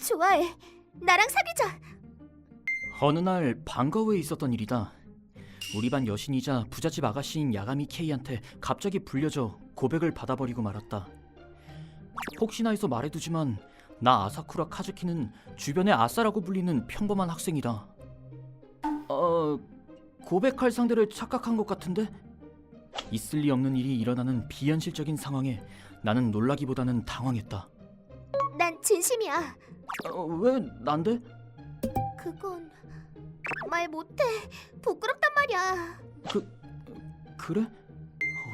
좋아해. 나랑 사귀자. 어느 날 방과 후에 있었던 일이다. 우리 반 여신이자 부잣집 아가씨인 야가미 K한테 갑자기 불려져 고백을 받아버리고 말았다. 혹시나 해서 말해두지만 나 아사쿠라 카즈키는 주변에 아싸라고 불리는 평범한 학생이다. 고백할 상대를 착각한 것 같은데? 있을 리 없는 일이 일어나는 비현실적인 상황에 나는 놀라기보다는 당황했다. 난 진심이야. 왜 난데? 그건 말 못해. 부끄럽단 말이야. 그래?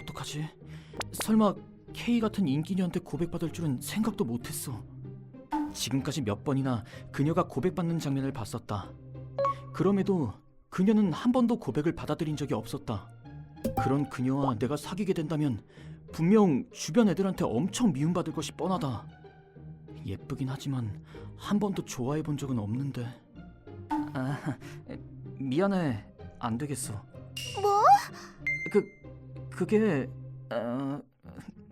어떡하지? 설마 K 같은 인기녀한테 고백받을 줄은 생각도 못했어. 지금까지 몇 번이나 그녀가 고백받는 장면을 봤었다. 그럼에도 그녀는 한 번도 고백을 받아들인 적이 없었다. 그런 그녀와 내가 사귀게 된다면 분명 주변 애들한테 엄청 미움받을 것이 뻔하다. 예쁘긴 하지만 한 번도 좋아해 본 적은 없는데. 미안해. 안 되겠어. 뭐? 그게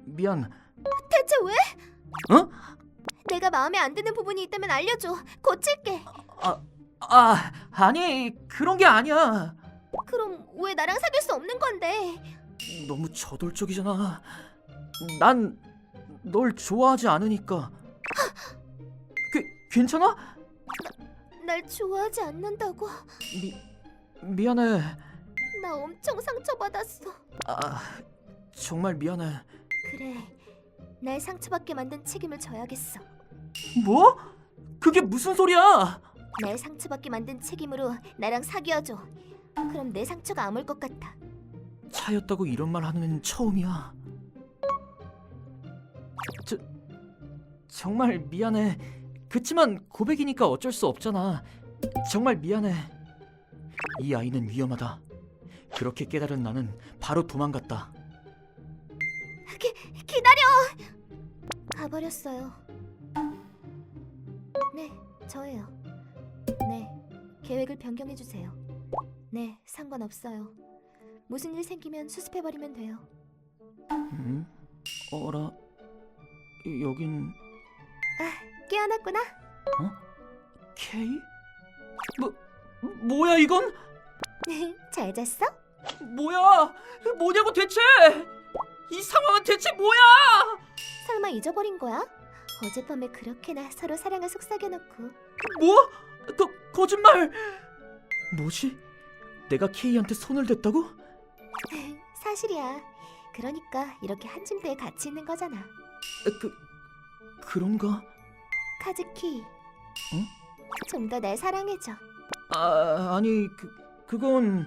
미안. 대체 왜? 어? 내가 마음에 안 드는 부분이 있다면 알려줘. 고칠게. 아니 그런 게 아니야. 그럼 왜 나랑 사귈 수 없는 건데? 너무 저돌적이잖아. 난 널 좋아하지 않으니까. 괜찮아? 날 좋아하지 않는다고? 미안해. 나 엄청 상처받았어. 정말 미안해. 그래, 날 상처받게 만든 책임을 져야겠어. 뭐? 그게 무슨 소리야? 날 상처받게 만든 책임으로 나랑 사귀어줘. 그럼 내 상처가 아물 것 같아. 차였다고 이런 말 하는 애는 처음이야. 정말 미안해. 그치만 고백이니까 어쩔 수 없잖아. 정말 미안해. 이 아이는 위험하다. 그렇게 깨달은 나는 바로 도망갔다. 기다려! 가버렸어요. 네, 저예요. 네, 계획을 변경해주세요. 네, 상관없어요. 무슨 일 생기면 수습해버리면 돼요. 어라, 여긴 깨어났구나? K? 뭐야 이건? 잘 잤어? 뭐냐고 대체? 이 상황은 대체 뭐야? 설마 잊어버린 거야? 어젯밤에 그렇게나 서로 사랑을 속삭여놓고. 뭐? 거짓말! 뭐지? 내가 K한테 손을 댔다고? 사실이야. 그러니까 이렇게 한 침대에 같이 있는 거잖아. 그런가? 카즈키. 응? 좀 더 날 사랑해줘. 아니 그건...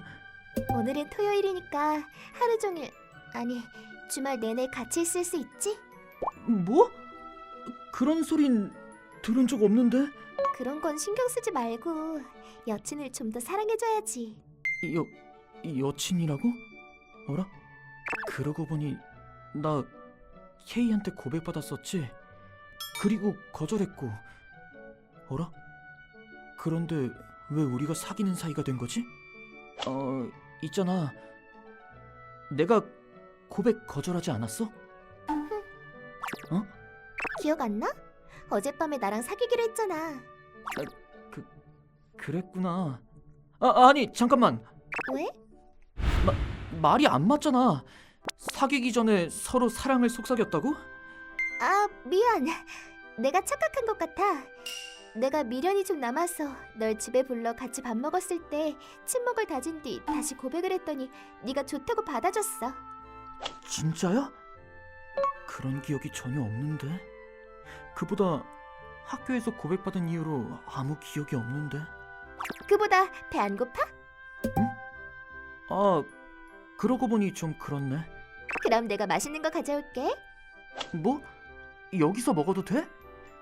오늘은 토요일이니까 하루 종일, 아니 주말 내내 같이 있을 수 있지? 뭐? 그런 소린 들은 적 없는데? 그런 건 신경 쓰지 말고 여친을 좀 더 사랑해줘야지. 여친이라고? 어라? 그러고 보니 나 K한테 고백받았었지? 그리고 거절했고. 어라? 그런데 왜 우리가 사귀는 사이가 된 거지? 있잖아. 내가 고백 거절하지 않았어? 기억 안 나? 어젯밤에 나랑 사귀기로 했잖아. 그랬구나. 아니 잠깐만. 왜? 말이 안 맞잖아. 사귀기 전에 서로 사랑을 속삭였다고? 미안. 내가 착각한 것 같아. 내가 미련이 좀 남아서 널 집에 불러 같이 밥 먹었을 때 친목을 다진 뒤 다시 고백을 했더니 네가 좋다고 받아줬어. 진짜야? 그런 기억이 전혀 없는데. 그보다 학교에서 고백받은 이후로 아무 기억이 없는데. 그보다 배 안 고파? 그러고 보니 좀 그렇네. 그럼 내가 맛있는 거 가져올게. 뭐? 여기서 먹어도 돼?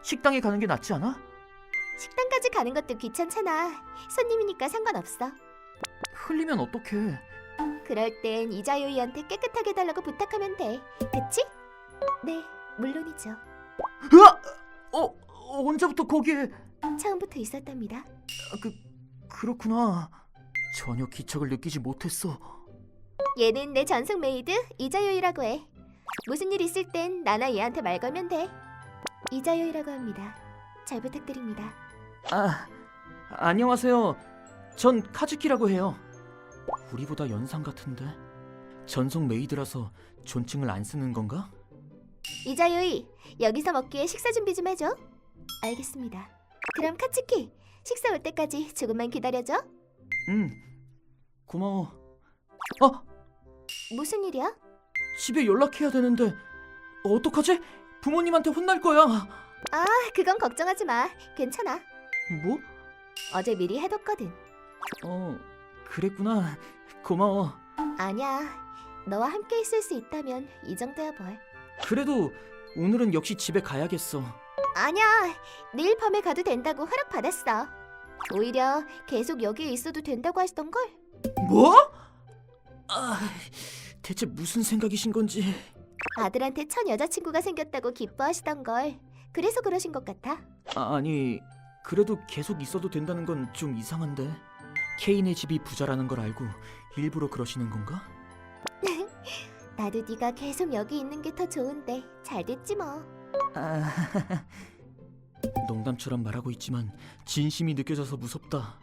식당에 가는 게 낫지 않아? 식당까지 가는 것도 귀찮잖아. 손님이니까 상관없어. 흘리면 어떡해. 그럴 땐 이자요이한테 깨끗하게 해달라고 부탁하면 돼. 그치? 네, 물론이죠. 으아! 언제부터 거기에... 처음부터 있었답니다. 그렇구나. 전혀 기척을 느끼지 못했어. 얘는 내 전속 메이드 이자요이라고 해. 무슨 일 있을 땐 나나 얘한테 말 걸면 돼. 이자요이라고 합니다. 잘 부탁드립니다. 아, 안녕하세요. 전 카즈키라고 해요. 우리보다 연상 같은데 전속 메이드라서 존칭을 안 쓰는 건가? 이자유이, 여기서 먹기에 식사 준비 좀 해줘. 알겠습니다. 그럼 카츠키, 식사 올 때까지 조금만 기다려줘. 고마워. 무슨 일이야? 집에 연락해야 되는데 어떡하지? 부모님한테 혼날 거야. 그건 걱정하지 마. 괜찮아. 뭐? 어제 미리 해뒀거든. 그랬구나. 고마워. 아니야. 너와 함께 있을 수 있다면 이 정도야 뭘. 그래도 오늘은 역시 집에 가야겠어. 아니야. 내일 밤에 가도 된다고 허락받았어. 오히려 계속 여기에 있어도 된다고 하시던걸. 뭐? 대체 무슨 생각이신 건지. 아들한테 첫 여자친구가 생겼다고 기뻐하시던걸. 그래서 그러신 것 같아. 아니, 그래도 계속 있어도 된다는 건 좀 이상한데. 케인의 집이 부자라는 걸 알고 일부러 그러시는 건가? 나도 네가 계속 여기 있는 게 더 좋은데 잘 됐지 뭐. 농담처럼 말하고 있지만 진심이 느껴져서 무섭다.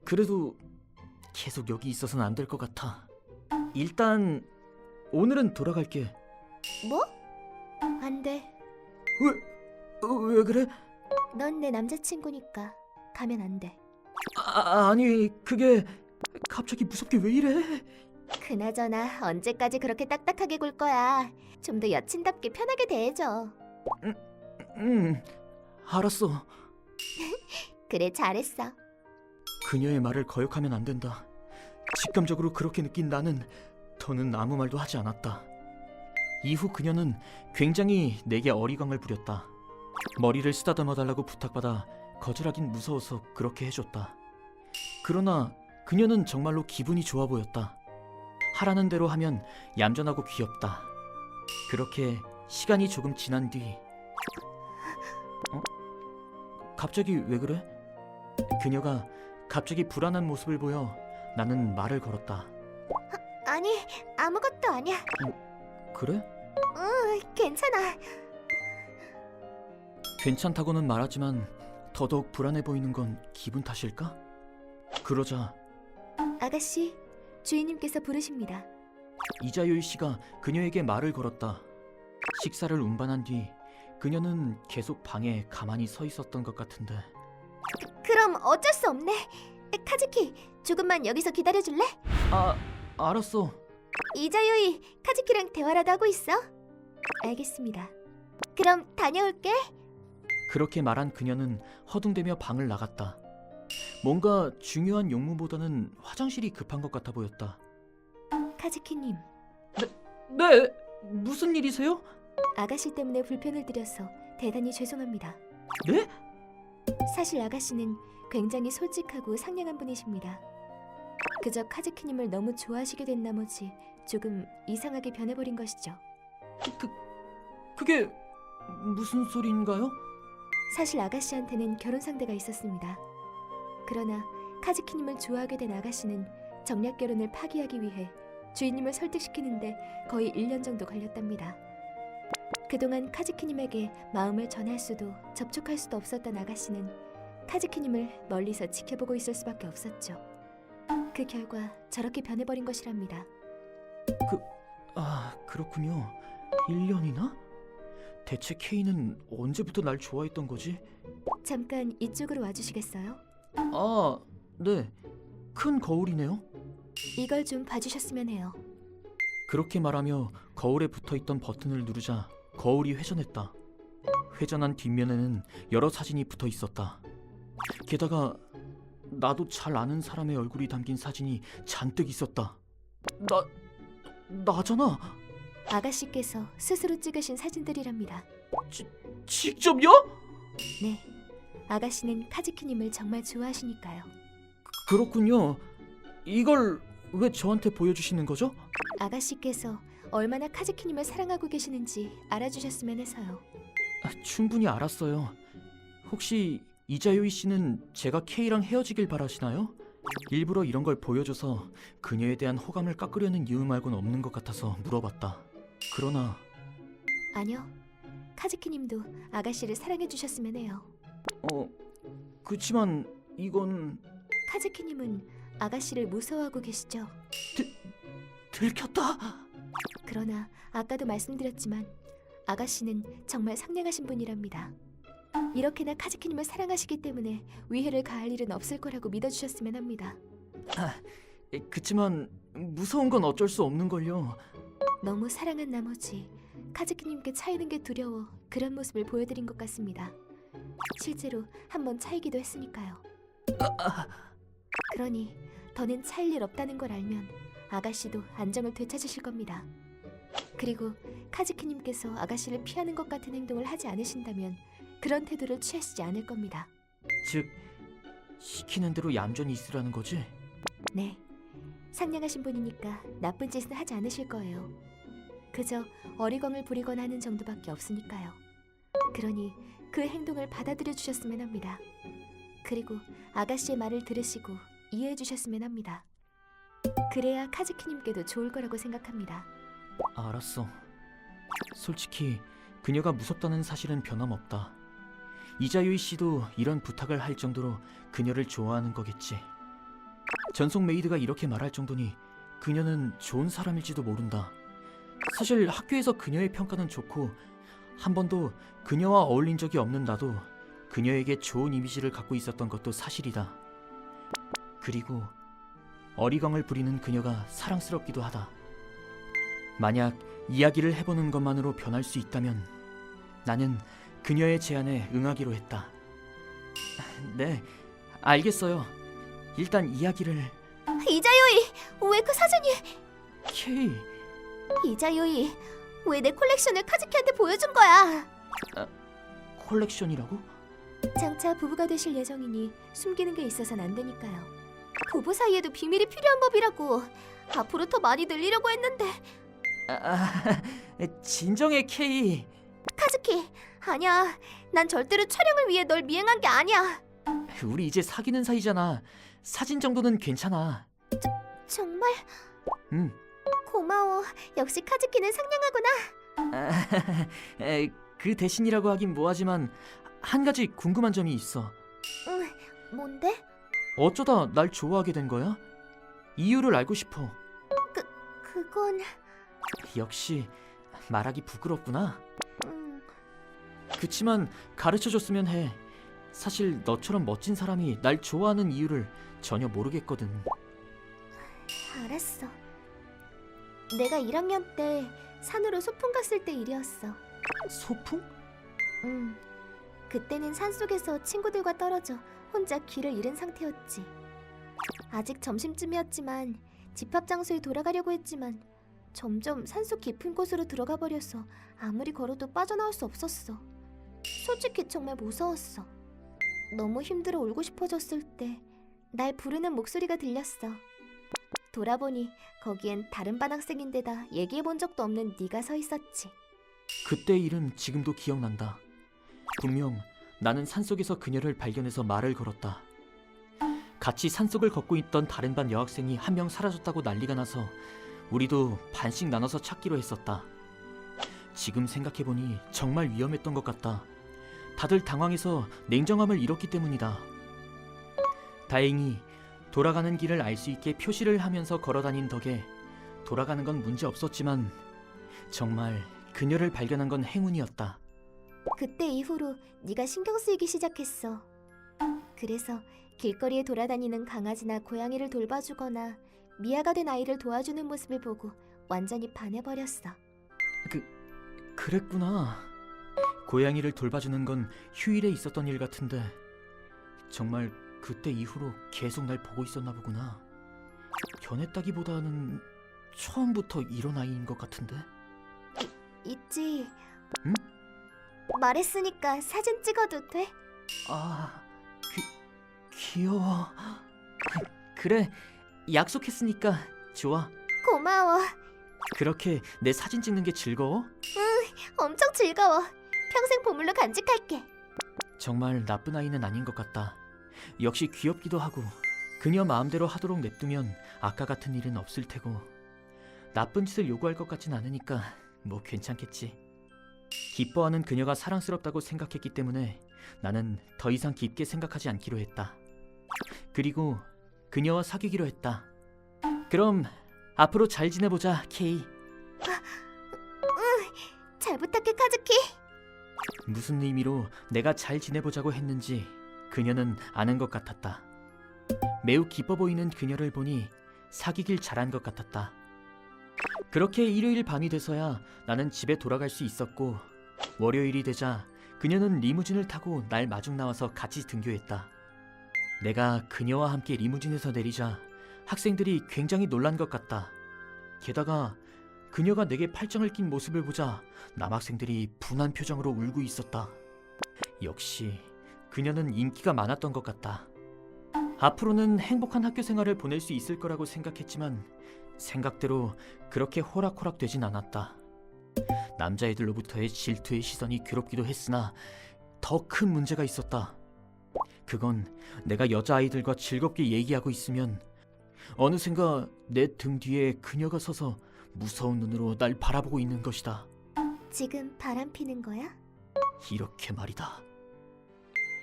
그래도 계속 여기 있어서는 안 될 것 같아. 일단 오늘은 돌아갈게. 뭐? 안 돼. 왜 그래? 넌 내 남자친구니까 가면 안 돼. 아니, 그게 갑자기 무섭게 왜 이래? 그나저나 언제까지 그렇게 딱딱하게 굴 거야. 좀 더 여친답게 편하게 대해줘. 알았어. 그래, 잘했어. 그녀의 말을 거역하면 안 된다. 직감적으로 그렇게 느낀 나는 더는 아무 말도 하지 않았다. 이후 그녀는 굉장히 내게 어리광을 부렸다. 머리를 쓰다듬어 달라고 부탁받아 거절하긴 무서워서 그렇게 해줬다. 그러나 그녀는 정말로 기분이 좋아 보였다. 하라는 대로 하면 얌전하고 귀엽다. 그렇게 시간이 조금 지난 뒤 갑자기 왜 그래? 그녀가 갑자기 불안한 모습을 보여 나는 말을 걸었다. 아니, 아무것도 아니야. 그래? 괜찮아. 괜찮다고는 말하지만 더더욱 불안해 보이는 건 기분 탓일까? 그러자 아가씨, 주인님께서 부르십니다. 이자요이 씨가 그녀에게 말을 걸었다. 식사를 운반한 뒤 그녀는 계속 방에 가만히 서 있었던 것 같은데. 그럼 어쩔 수 없네. 카즈키, 조금만 여기서 기다려줄래? 알았어. 이자요이, 카즈키랑 대화라도 하고 있어. 알겠습니다. 그럼 다녀올게. 그렇게 말한 그녀는 허둥대며 방을 나갔다. 뭔가 중요한 용무보다는 화장실이 급한 것 같아 보였다. 카즈키님, 네, 무슨 일이세요? 아가씨 때문에 불편을 드려서 대단히 죄송합니다. 네? 사실 아가씨는 굉장히 솔직하고 상냥한 분이십니다. 그저 카즈키님을 너무 좋아하시게 된 나머지 조금 이상하게 변해버린 것이죠. 그게 무슨 소리인가요? 사실 아가씨한테는 결혼 상대가 있었습니다. 그러나 카즈키님을 좋아하게 된 아가씨는 정략 결혼을 파기하기 위해 주인님을 설득시키는데 거의 1년 정도 걸렸답니다. 그동안 카즈키님에게 마음을 전할 수도 접촉할 수도 없었던 아가씨는 카즈키님을 멀리서 지켜보고 있을 수밖에 없었죠. 그 결과 저렇게 변해버린 것이랍니다. 그렇군요. 1년이나? 대체 케이는 언제부터 날 좋아했던 거지? 잠깐 이쪽으로 와주시겠어요? 네. 큰 거울이네요. 이걸 좀 봐주셨으면 해요. 그렇게 말하며 거울에 붙어있던 버튼을 누르자 거울이 회전했다. 회전한 뒷면에는 여러 사진이 붙어 있었다. 게다가 나도 잘 아는 사람의 얼굴이 담긴 사진이 잔뜩 있었다. 나잖아. 아가씨께서 스스로 찍으신 사진들이랍니다. 직접요? 네, 아가씨는 카즈키님을 정말 좋아하시니까요. 그렇군요. 이걸 왜 저한테 보여주시는 거죠? 아가씨께서 얼마나 카즈키님을 사랑하고 계시는지 알아주셨으면 해서요. 충분히 알았어요. 혹시 이자요이 씨는 제가 케이랑 헤어지길 바라시나요? 일부러 이런 걸 보여줘서 그녀에 대한 호감을 깎으려는 이유 말고는 없는 것 같아서 물어봤다. 그러나 아니요, 카즈키님도 아가씨를 사랑해주셨으면 해요. 그치만 이건 카즈키님은 아가씨를 무서워하고 계시죠. 들켰다. 그러나 아까도 말씀드렸지만 아가씨는 정말 상냥하신 분이랍니다. 이렇게나 카즈키님을 사랑하시기 때문에 위해를 가할 일은 없을 거라고 믿어주셨으면 합니다. 그치만 무서운 건 어쩔 수 없는걸요. 너무 사랑한 나머지 카즈키님께 차이는 게 두려워 그런 모습을 보여드린 것 같습니다. 실제로 한번 차이기도 했으니까요. 그러니 더는 차일 일 없다는 걸 알면 아가씨도 안정을 되찾으실 겁니다. 그리고 카즈키님께서 아가씨를 피하는 것 같은 행동을 하지 않으신다면 그런 태도를 취하시지 않을 겁니다. 즉, 시키는 대로 얌전히 있으라는 거지? 네, 상냥하신 분이니까 나쁜 짓은 하지 않으실 거예요. 그저 어리광을 부리거나 하는 정도밖에 없으니까요. 그러니 그 행동을 받아들여 주셨으면 합니다. 그리고 아가씨의 말을 들으시고 이해해 주셨으면 합니다. 그래야 카즈키님께도 좋을 거라고 생각합니다. 알았어. 솔직히 그녀가 무섭다는 사실은 변함없다. 이자유이 씨도 이런 부탁을 할 정도로 그녀를 좋아하는 거겠지. 전속 메이드가 이렇게 말할 정도니 그녀는 좋은 사람일지도 모른다. 사실 학교에서 그녀의 평가는 좋고 한 번도 그녀와 어울린 적이 없는 나도 그녀에게 좋은 이미지를 갖고 있었던 것도 사실이다. 그리고 어리광을 부리는 그녀가 사랑스럽기도 하다. 만약 이야기를 해보는 것만으로 변할 수 있다면 나는 그녀의 제안에 응하기로 했다. 네, 알겠어요. 일단 이야기를... 이자요이! 왜 그 사진이... 케이... 이자요이! 왜 내 콜렉션을 카즈키한테 보여준 거야? 콜렉션이라고? 장차 부부가 되실 예정이니 숨기는 게 있어선 안 되니까요. 부부 사이에도 비밀이 필요한 법이라고. 앞으로 더 많이 늘리려고 했는데. 진정해, 케이. 카즈키, 아니야. 난 절대로 촬영을 위해 널 미행한 게 아니야. 우리 이제 사귀는 사이잖아. 사진 정도는 괜찮아. 정말? 응. 고마워. 역시 카즈키는 상냥하구나. 그 대신이라고 하긴 뭐하지만 한 가지 궁금한 점이 있어. 응, 뭔데? 어쩌다 날 좋아하게 된 거야? 이유를 알고 싶어. 그건... 역시 말하기 부끄럽구나. 음... 그치만 가르쳐줬으면 해. 사실 너처럼 멋진 사람이 날 좋아하는 이유를 전혀 모르겠거든. 알았어. 내가 1학년 때 산으로 소풍 갔을 때 일이었어. 소풍? 응. 그때는 산속에서 친구들과 떨어져 혼자 길을 잃은 상태였지. 아직 점심쯤이었지만 집합 장소에 돌아가려고 했지만 점점 산속 깊은 곳으로 들어가 버려서 아무리 걸어도 빠져나올 수 없었어. 솔직히 정말 무서웠어. 너무 힘들어 울고 싶어졌을 때 날 부르는 목소리가 들렸어. 돌아보니 거기엔 다른 반 학생인데다 얘기해본 적도 없는 네가 서 있었지. 그때 이름 지금도 기억난다. 분명 나는 산속에서 그녀를 발견해서 말을 걸었다. 같이 산속을 걷고 있던 다른 반 여학생이 한 명 사라졌다고 난리가 나서 우리도 반씩 나눠서 찾기로 했었다. 지금 생각해보니 정말 위험했던 것 같다. 다들 당황해서 냉정함을 잃었기 때문이다. 다행히 돌아가는 길을 알 수 있게 표시를 하면서 걸어다닌 덕에 돌아가는 건 문제 없었지만 정말 그녀를 발견한 건 행운이었다. 그때 이후로 네가 신경 쓰이기 시작했어. 그래서 길거리에 돌아다니는 강아지나 고양이를 돌봐주거나 미아가 된 아이를 도와주는 모습을 보고 완전히 반해버렸어. 그랬구나. 고양이를 돌봐주는 건 휴일에 있었던 일 같은데 정말 그때 이후로 계속 날 보고 있었나 보구나. 변했다기보다는 처음부터 이런 아이인 것 같은데? 있지. 응? 말했으니까 사진 찍어도 돼? 귀여워. 그래, 약속했으니까 좋아. 고마워. 그렇게 내 사진 찍는 게 즐거워? 엄청 즐거워. 평생 보물로 간직할게. 정말 나쁜 아이는 아닌 것 같다. 역시 귀엽기도 하고 그녀 마음대로 하도록 냅두면 아까 같은 일은 없을 테고 나쁜 짓을 요구할 것 같진 않으니까 뭐 괜찮겠지. 기뻐하는 그녀가 사랑스럽다고 생각했기 때문에 나는 더 이상 깊게 생각하지 않기로 했다. 그리고 그녀와 사귀기로 했다. 그럼 앞으로 잘 지내보자, 케이. 잘 부탁해, 카즈키. 무슨 의미로 내가 잘 지내보자고 했는지 그녀는 아는 것 같았다. 매우 기뻐 보이는 그녀를 보니 사귀길 잘한 것 같았다. 그렇게 일요일 밤이 돼서야 나는 집에 돌아갈 수 있었고, 월요일이 되자 그녀는 리무진을 타고 날 마중 나와서 같이 등교했다. 내가 그녀와 함께 리무진에서 내리자 학생들이 굉장히 놀란 것 같다. 게다가 그녀가 내게 팔짱을 낀 모습을 보자 남학생들이 분한 표정으로 울고 있었다. 역시 그녀는 인기가 많았던 것 같다. 앞으로는 행복한 학교 생활을 보낼 수 있을 거라고 생각했지만 생각대로 그렇게 호락호락 되진 않았다. 남자애들로부터의 질투의 시선이 괴롭기도 했으나 더 큰 문제가 있었다. 그건 내가 여자아이들과 즐겁게 얘기하고 있으면 어느샌가 내 등 뒤에 그녀가 서서 무서운 눈으로 날 바라보고 있는 것이다. 지금 바람 피는 거야? 이렇게 말이다.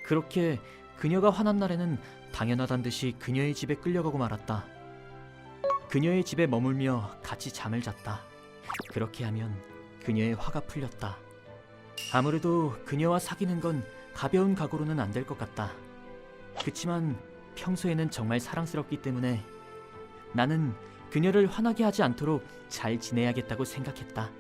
그렇게 그녀가 화난 날에는 당연하단 듯이 그녀의 집에 끌려가고 말았다. 그녀의 집에 머물며 같이 잠을 잤다. 그렇게 하면 그녀의 화가 풀렸다. 아무래도 그녀와 사귀는 건 가벼운 각오로는 안 될 것 같다. 그치만 평소에는 정말 사랑스럽기 때문에 나는 그녀를 화나게 하지 않도록 잘 지내야겠다고 생각했다.